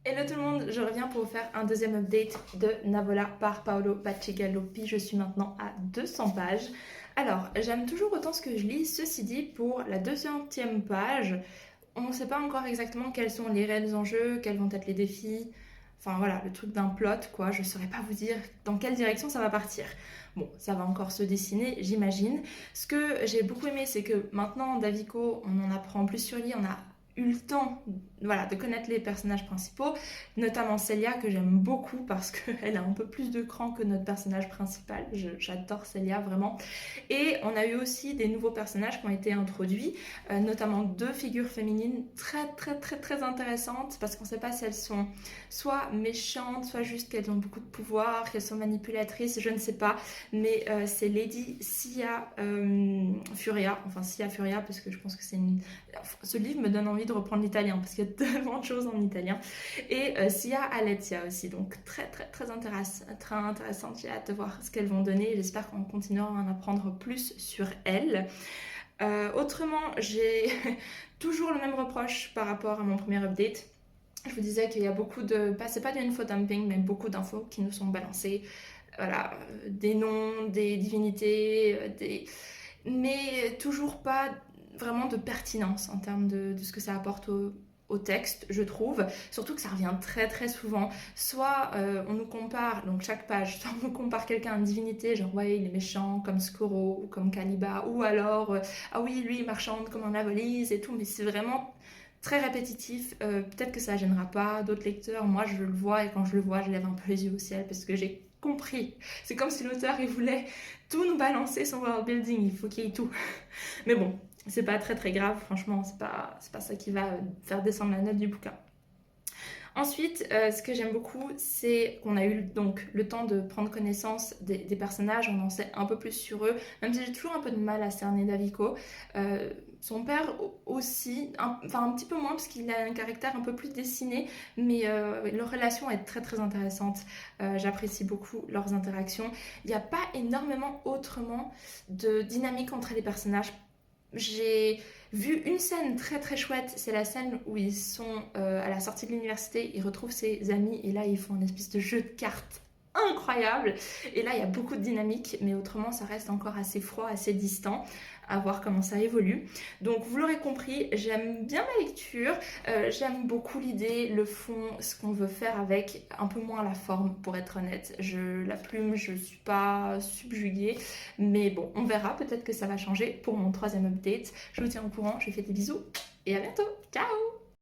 Hello tout le monde, je reviens pour vous faire un deuxième update de Navola par Paolo Bacigalupi. Je suis maintenant à 200 pages. Alors, j'aime toujours autant ce que je lis, ceci dit, pour la 200e page, on ne sait pas encore exactement quels sont les réels enjeux, quels vont être les défis. Enfin voilà, le truc d'un plot, quoi. Je ne saurais pas vous dire dans quelle direction ça va partir. Bon, ça va encore se dessiner, j'imagine. Ce que j'ai beaucoup aimé, c'est que maintenant, Davico, on en apprend plus sur lui, on a eu le temps, voilà, de connaître les personnages principaux, notamment Celia que j'aime beaucoup parce qu'elle a un peu plus de cran que notre personnage principal. J'adore Celia vraiment. Et on a eu aussi des nouveaux personnages qui ont été introduits, notamment deux figures féminines très intéressantes parce qu'on ne sait pas si elles sont soit méchantes, soit juste qu'elles ont beaucoup de pouvoir, qu'elles sont manipulatrices, je ne sais pas. Mais c'est Lady Sia Furia, enfin Sia Furia parce que je pense que c'est une... Ce livre me donne envie de reprendre l'italien parce qu'il y a tellement de choses en italien. Et Sia Aletia aussi, donc très intéressante. J'ai hâte de voir ce qu'elles vont donner. J'espère qu'on continuera à en apprendre plus sur elles. Autrement, j'ai toujours le même reproche par rapport à mon premier update. Je vous disais qu'il y a beaucoup de... C'est pas du infodumping, mais beaucoup d'infos qui nous sont balancées. Voilà, des noms, des divinités, mais toujours pas vraiment de pertinence en termes de ce que ça apporte au texte, je trouve. Surtout que ça revient très souvent. Soit on nous compare, donc chaque page, soit on nous compare quelqu'un à une divinité, genre ouais, il est méchant comme Skoro ou comme Kaliba, ou alors ah oui, lui il marchande comme un avolise et tout, mais c'est vraiment très répétitif. Peut-être que ça gênera pas d'autres lecteurs. Moi, je le vois et quand je le vois, je lève un peu les yeux au ciel parce que j'ai compris. C'est comme si l'auteur il voulait tout nous balancer son world building. Il faut qu'il y ait tout. Mais bon, c'est pas très grave. Franchement, c'est pas ça qui va faire descendre la note du bouquin. Ensuite, ce que j'aime beaucoup, c'est qu'on a eu donc le temps de prendre connaissance des personnages, on en sait un peu plus sur eux, même si j'ai toujours un peu de mal à cerner Davico. Son père aussi, enfin un petit peu moins parce qu'il a un caractère un peu plus dessiné, mais leur relation est très intéressante. J'apprécie beaucoup leurs interactions. Il n'y a pas énormément autrement de dynamique entre les personnages. J'ai vu une scène très chouette, c'est la scène où ils sont à la sortie de l'université, ils retrouvent ses amis et là ils font une espèce de jeu de cartes incroyable. Et là il y a beaucoup de dynamique, mais autrement ça reste encore assez froid, assez distant. À voir comment ça évolue. Donc vous l'aurez compris, j'aime bien ma lecture, j'aime beaucoup l'idée, le fond, ce qu'on veut faire avec, un peu moins la forme pour être honnête. La plume, je suis pas subjuguée, mais bon, on verra, peut-être que ça va changer pour mon troisième update. Je vous tiens au courant, je vous fais des bisous et à bientôt, ciao!